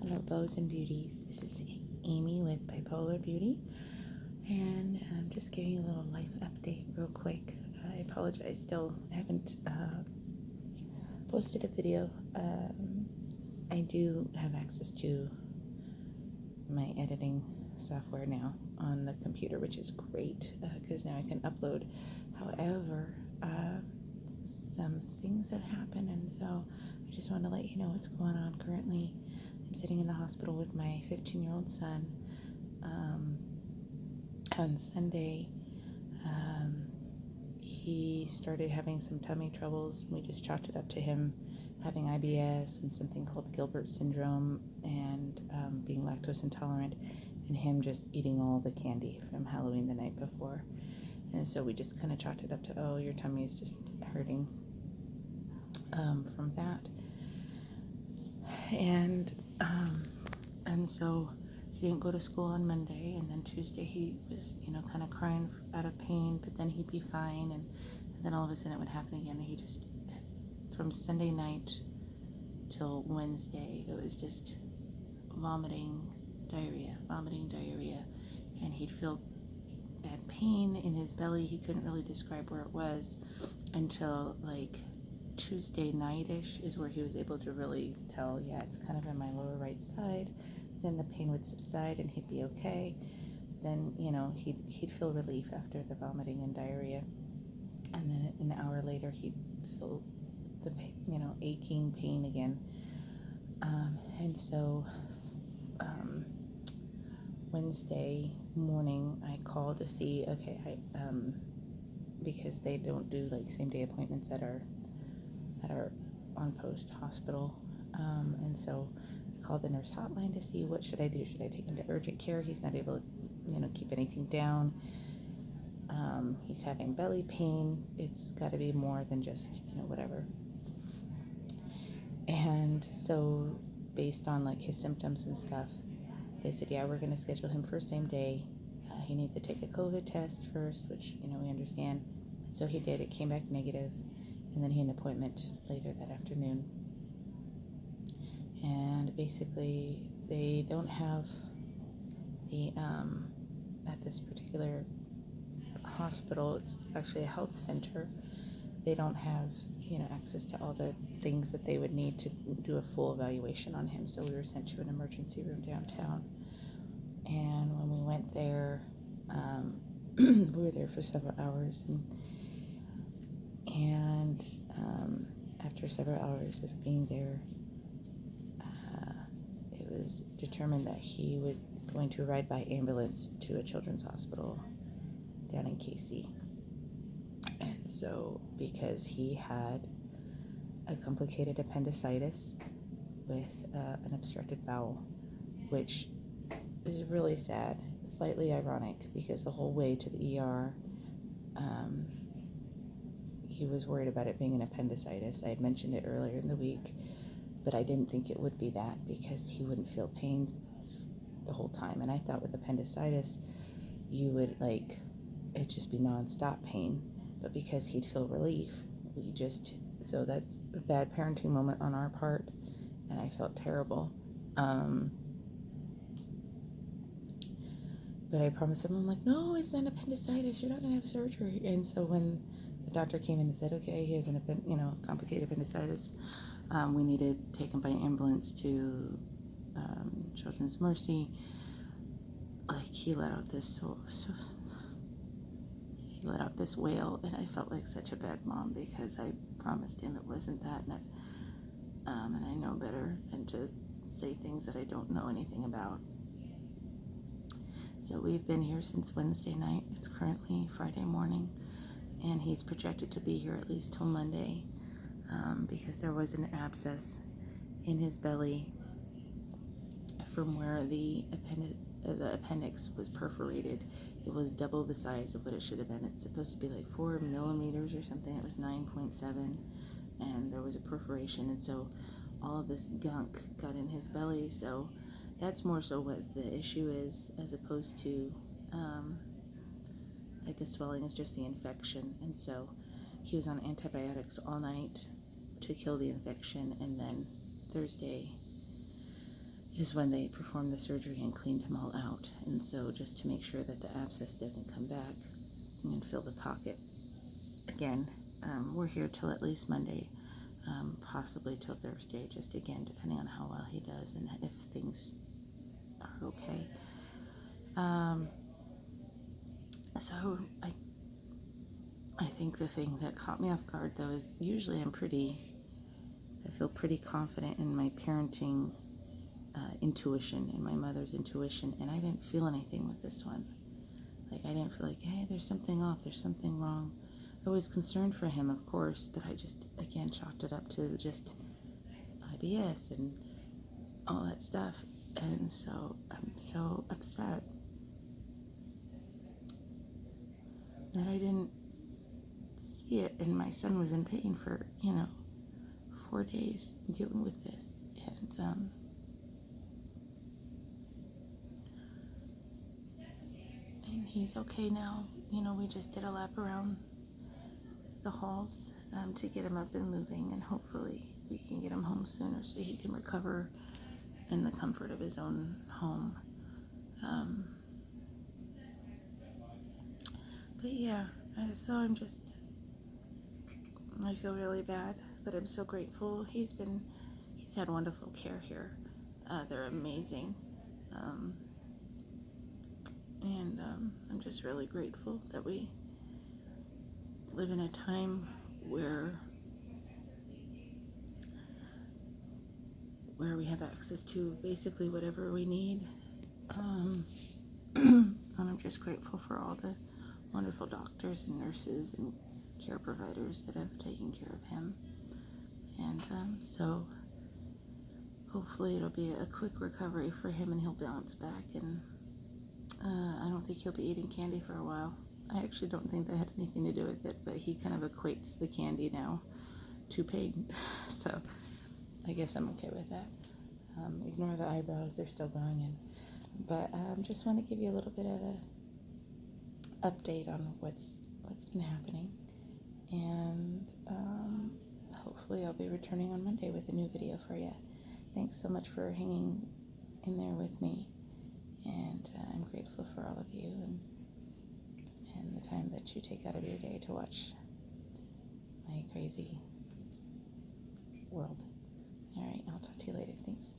Hello, Beaus and Beauties. This is Amy with Bipolar Beauty, and I'm just giving you a little life update real quick. I apologize, still haven't posted a video. I do have access to my editing software now on the computer, which is great because now I can upload. However, some things have happened, and so I just want to let you know what's going on currently. I'm sitting in the hospital with my 15-year-old son. On Sunday, he started having some tummy troubles. We just chalked it up to him having IBS and something called Gilbert syndrome and being lactose intolerant, and him just eating all the candy from Halloween the night before. And so we just kind of chalked it up to, oh, your tummy is just hurting from that. And so he didn't go to school on Monday, and then Tuesday he was, kind of crying out of pain, but then he'd be fine, and then all of a sudden it would happen again. And he just, from Sunday night till Wednesday, it was just vomiting, diarrhea, and he'd feel bad pain in his belly. He couldn't really describe where it was until like Tuesday night-ish is where he was able to really tell, yeah, it's kind of in my lower right side. Then the pain would subside and he'd be okay. Then, he'd feel relief after the vomiting and diarrhea. And then an hour later, he'd feel the aching pain again. And so Wednesday morning, I called to see, because they don't do like same day appointments at our on post hospital, and so I called the nurse hotline to see what should I do. Should I take him to urgent care? He's not able to keep anything down. He's having belly pain. It's got to be more than just whatever. And so based on like his symptoms and stuff, they said, yeah, we're going to schedule him for same day. He needs to take a COVID test first, which we understand. And so he did. It came back negative. And then he had an appointment later that afternoon. And basically, they don't have the, at this particular hospital, it's actually a health center, they don't have, access to all the things that they would need to do a full evaluation on him. So we were sent to an emergency room downtown. And when we went there, we were there for several hours, and after several hours of being there, it was determined that he was going to ride by ambulance to a children's hospital down in KC. And so because he had a complicated appendicitis with an obstructed bowel, which is really sad, slightly ironic, because the whole way to the ER, he was worried about it being an appendicitis. I had mentioned it earlier in the week, but I didn't think it would be that because he wouldn't feel pain the whole time. And I thought with appendicitis, you would it'd just be nonstop pain. But because he'd feel relief, so that's a bad parenting moment on our part, and I felt terrible. But I promised him, I'm like, no, it's not appendicitis. You're not going to have surgery. And so when the doctor came in and said, okay, he has an complicated appendicitis, we need to take him by ambulance to Children's Mercy. He let out this he let out this wail, and I felt like such a bad mom because I promised him it wasn't that, and I know better than to say things that I don't know anything about. So we've been here since Wednesday night. It's currently Friday morning, and he's projected to be here at least till Monday, because there was an abscess in his belly from where the appendix was perforated. It was double the size of what it should have been. It's supposed to be like 4 millimeters or something. It was 9.7, and there was a perforation, and so all of this gunk got in his belly. So that's more so what the issue is, as opposed to the swelling is just the infection. And so he was on antibiotics all night to kill the infection, and then Thursday is when they performed the surgery and cleaned him all out. And so just to make sure that the abscess doesn't come back and fill the pocket again, we're here till at least Monday, possibly till Thursday, just again, depending on how well he does and if things are okay. So I think the thing that caught me off guard, though, is usually I feel pretty confident in my parenting intuition, in my mother's intuition, and I didn't feel anything with this one. Like, I didn't feel like, hey, there's something off, there's something wrong. I was concerned for him, of course, but I just, again, chalked it up to just IBS and all that stuff. And so I'm so upset that I didn't see it, and my son was in pain for 4 days dealing with this, and he's okay now. We just did a lap around the halls to get him up and moving, and hopefully we can get him home sooner so he can recover in the comfort of his own home. But yeah, so I feel really bad, but I'm so grateful. He's had wonderful care here. They're amazing. And I'm just really grateful that we live in a time where we have access to basically whatever we need. And I'm just grateful for all the wonderful doctors and nurses and care providers that have taken care of him. And so hopefully it'll be a quick recovery for him and he'll bounce back. And I don't think he'll be eating candy for a while. I actually don't think that had anything to do with it, but he kind of equates the candy now to pain. So I guess I'm okay with that. Ignore the eyebrows, they're still growing in. But just want to give you a little bit of a update on what's been happening. And hopefully I'll be returning on Monday with a new video for you. Thanks so much for hanging in there with me. And I'm grateful for all of you and the time that you take out of your day to watch my crazy world. All right, I'll talk to you later. Thanks.